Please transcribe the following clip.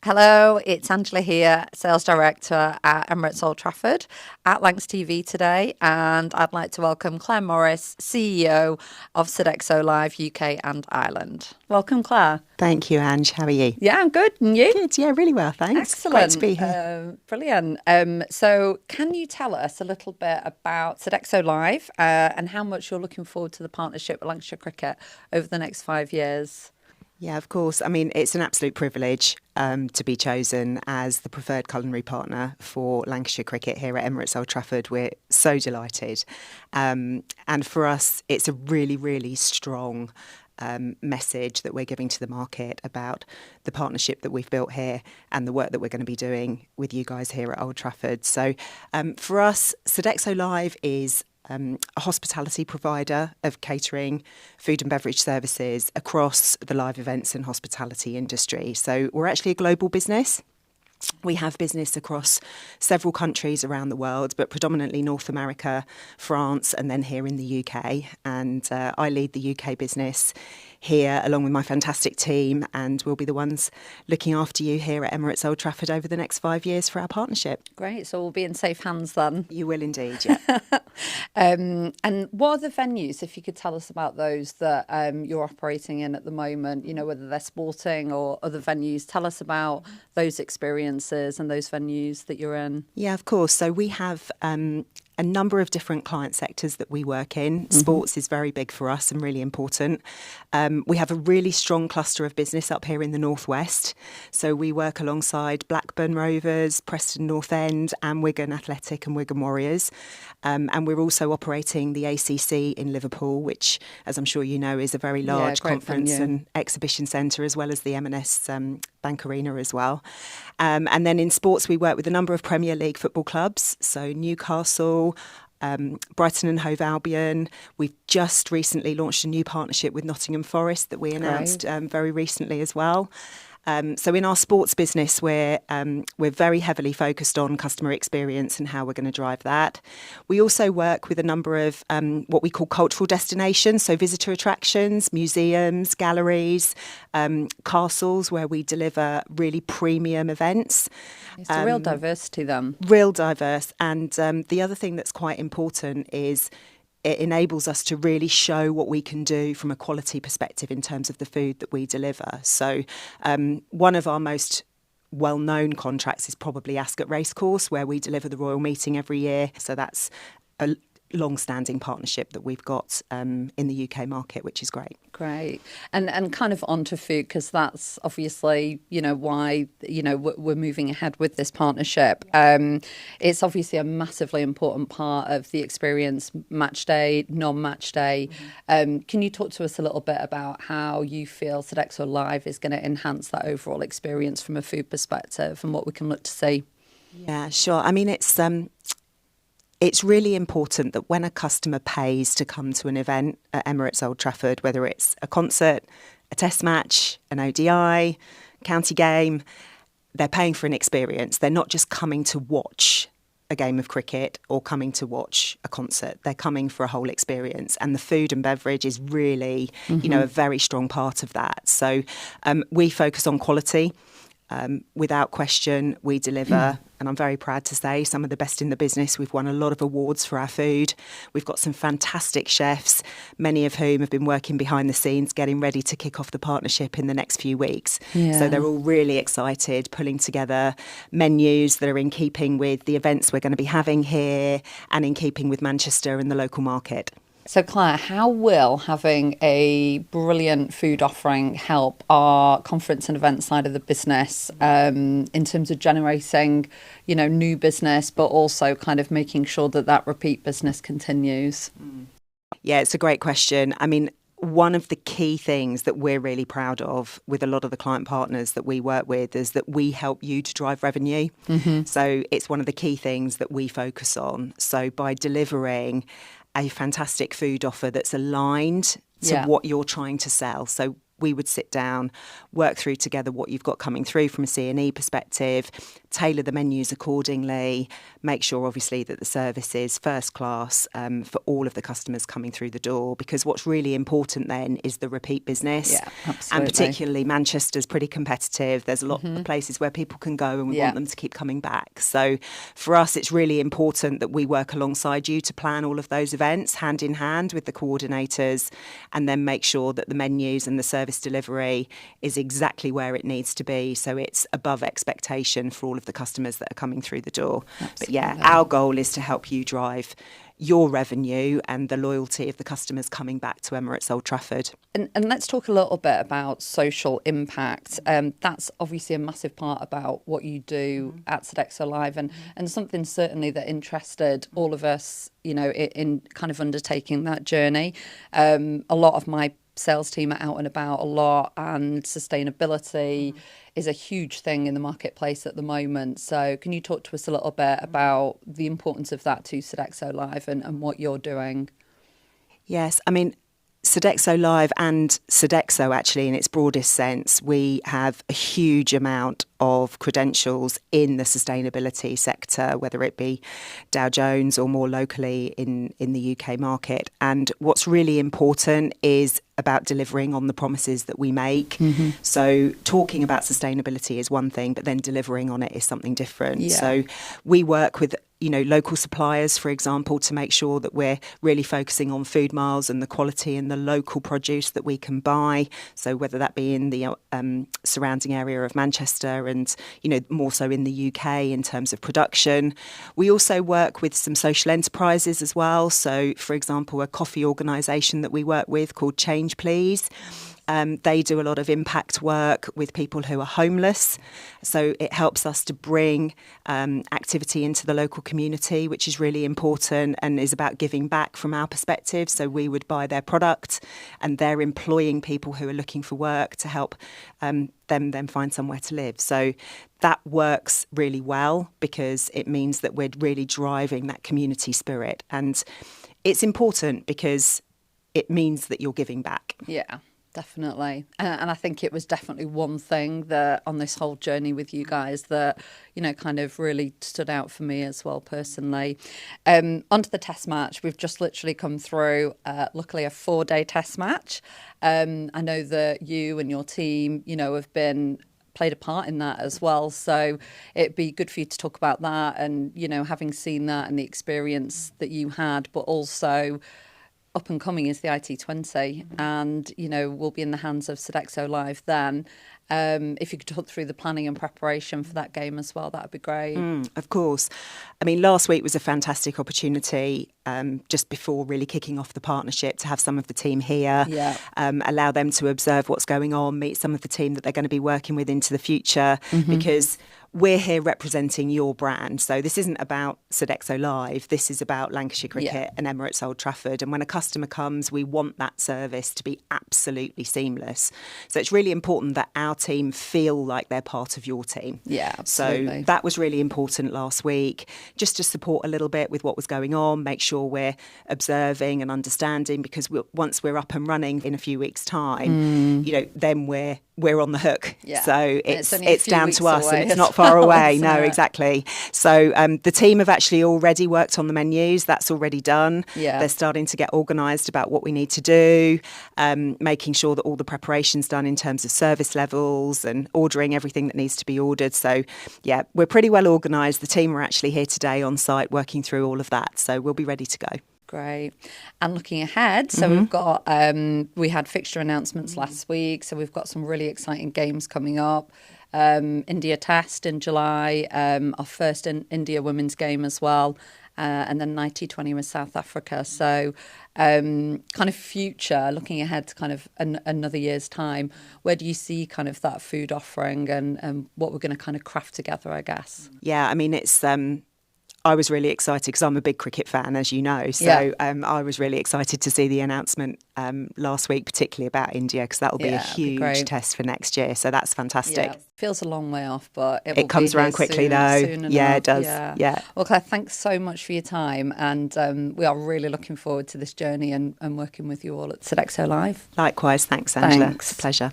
Hello, it's Angela here, Sales Director at Emirates Old Trafford at Lancs TV today, and I'd like to welcome Claire Morris, CEO of Sodexo Live UK and Ireland. Welcome, Claire. Thank you, Ange. How are you? Yeah, I'm good. And you? Good. Yeah, really well, thanks. Excellent. Great to be here. Brilliant. So can you tell us a little bit about Sodexo Live and how much you're looking forward to the partnership with Lancashire Cricket over the next 5 years? Yeah, of course. I mean, it's an absolute privilege to be chosen as the preferred culinary partner for Lancashire Cricket here at Emirates Old Trafford. We're so delighted. And for us, it's a really, really strong message that we're giving to the market about the partnership that we've built here and the work that we're going to be doing with you guys here at Old Trafford. So for us, Sodexo Live is a hospitality provider of catering, food and beverage services across the live events and hospitality industry. So we're actually a global business. We have business across several countries around the world, but predominantly North America, France, and then here in the UK. And I lead the UK business here along with my fantastic team, and we'll be the ones looking after you here at Emirates Old Trafford over the next 5 years for our partnership. Great, so we'll be in safe hands then. You will indeed, yeah. And what are the venues, if you could tell us about those that you're operating in at the moment, you know, whether they're sporting or other venues? Tell us about those experiences and those venues that you're in. Yeah, of course. So we have a number of different client sectors that we work in. Sports is very big for us and really important. We have a really strong cluster of business up here in the Northwest. So we work alongside Blackburn Rovers, Preston North End and Wigan Athletic and Wigan Warriors. And we're also operating the ACC in Liverpool, which, as I'm sure you know, is a very large conference and exhibition centre, as well as the M&S Bank Arena as well. And then in sports, we work with a number of Premier League football clubs. So Newcastle, Brighton and Hove Albion. We've just recently launched a new partnership with Nottingham Forest that we announced very recently as well. So in our sports business, we're very heavily focused on customer experience and how we're going to drive that. We also work with a number of what we call cultural destinations, so visitor attractions, museums, galleries, castles, where we deliver really premium events. It's a real diversity then. Real diverse. And the other thing that's quite important is it enables us to really show what we can do from a quality perspective in terms of the food that we deliver. So one of our most well-known contracts is probably Ascot Racecourse, where we deliver the Royal Meeting every year. So that's a long-standing partnership that we've got in the UK market, which is great. Great. And kind of onto food, because that's obviously, you know, why, you know, we're moving ahead with this partnership. It's obviously a massively important part of the experience, match day, non-match day. Can you talk to us a little bit about how you feel Sodexo Live is going to enhance that overall experience from a food perspective and what we can look to see? Yeah, sure. I mean, it's really important that when a customer pays to come to an event at Emirates Old Trafford, whether it's a concert, a test match, an ODI, county game, they're paying for an experience. They're not just coming to watch a game of cricket or coming to watch a concert. They're coming for a whole experience. And the food and beverage is really, you know, a very strong part of that. So we focus on quality. Without question, we deliver, and I'm very proud to say, some of the best in the business. We've won a lot of awards for our food. We've got some fantastic chefs, many of whom have been working behind the scenes, getting ready to kick off the partnership in the next few weeks. Yeah. So they're all really excited, pulling together menus that are in keeping with the events we're going to be having here and in keeping with Manchester and the local market. So Claire, how will having a brilliant food offering help our conference and event side of the business in terms of generating, you know, new business, but also kind of making sure that that repeat business continues? Yeah, it's a great question. I mean, one of the key things that we're really proud of with a lot of the client partners that we work with is that we help you to drive revenue. So it's one of the key things that we focus on. So by delivering a fantastic food offer that's aligned to what you're trying to sell. So we would sit down, work through together what you've got coming through from a C&E perspective, tailor the menus accordingly, make sure obviously that the service is first class for all of the customers coming through the door, because what's really important then is the repeat business. Yeah, absolutely. And particularly Manchester's pretty competitive. There's a lot of places where people can go and we want them to keep coming back. So for us, it's really important that we work alongside you to plan all of those events hand in hand with the coordinators, and then make sure that the menus and the service delivery is exactly where it needs to be, so it's above expectation for all of the customers that are coming through the door. Absolutely. But yeah, our goal is to help you drive your revenue and the loyalty of the customers coming back to Emirates Old Trafford. And let's talk a little bit about social impact. That's obviously a massive part about what you do at Sodexo Live, and something certainly that interested all of us, you know, in kind of undertaking that journey. A lot of my sales team are out and about a lot, and sustainability is a huge thing in the marketplace at the moment. So can you talk to us a little bit about the importance of that to Sodexo Live and what you're doing? Yes, I mean, Sodexo Live and Sodexo, actually, in its broadest sense, we have a huge amount of credentials in the sustainability sector, whether it be Dow Jones or more locally in the UK market. And what's really important is about delivering on the promises that we make. So talking about sustainability is one thing, but then delivering on it is something different. Yeah. So we work with local suppliers, for example, to make sure that we're really focusing on food miles and the quality and the local produce that we can buy. So whether that be in the surrounding area of Manchester and, more so in the UK in terms of production. We also work with some social enterprises as well. So, for example, a coffee organisation that we work with called Change Please. They do a lot of impact work with people who are homeless. So it helps us to bring activity into the local community, which is really important and is about giving back from our perspective. So we would buy their product, and they're employing people who are looking for work to help them then find somewhere to live. So that works really well because it means that we're really driving that community spirit. And it's important because it means that you're giving back. Yeah. Definitely. And I think it was definitely one thing that on this whole journey with you guys that, kind of really stood out for me as well personally. Onto the test match. We've just literally come through, luckily, a 4-day test match. I know that you and your team, have played a part in that as well. So it'd be good for you to talk about that and, having seen that and the experience that you had, but also up and coming is the IT20 and, will be in the hands of Sodexo Live then. If you could talk through the planning and preparation for that game as well, that would be great. Of course. I mean, last week was a fantastic opportunity just before really kicking off the partnership to have some of the team here, allow them to observe what's going on, meet some of the team that they're going to be working with into the future, because we're here representing your brand. So this isn't about Sodexo Live. This is about Lancashire Cricket and Emirates Old Trafford. And when a customer comes, we want that service to be absolutely seamless. So it's really important that our team feel like they're part of your team. Yeah, absolutely. So that was really important last week, just to support a little bit with what was going on, make sure we're observing and understanding, because once we're up and running in a few weeks' time, then we're on the hook. Yeah. So it's down to us and it's not well, far away. No, exactly. So the team have actually already worked on the menus. That's already done. Yeah. They're starting to get organised about what we need to do, making sure that all the preparation's done in terms of service levels and ordering everything that needs to be ordered. So, yeah, we're pretty well organised. The team are actually here today on site working through all of that. So we'll be ready to go. Great. And looking ahead, so we've got, we had fixture announcements last week, so we've got some really exciting games coming up. India Test in July, our first India women's game as well, and then 90-20 with South Africa. So kind of future, looking ahead to kind of another year's time, where do you see kind of that food offering and what we're going to kind of craft together, I guess? Yeah, I mean, it's... I was really excited because I'm a big cricket fan, as you know. So I was really excited to see the announcement last week, particularly about India, because that will be a huge test for next year. So that's fantastic. Yeah. Feels a long way off, but it comes around quickly though. Yeah, it does. Yeah. Well, Claire, thanks so much for your time, and we are really looking forward to this journey and working with you all at Sodexo Live. Likewise, thanks, Angela. Thanks. It's a pleasure.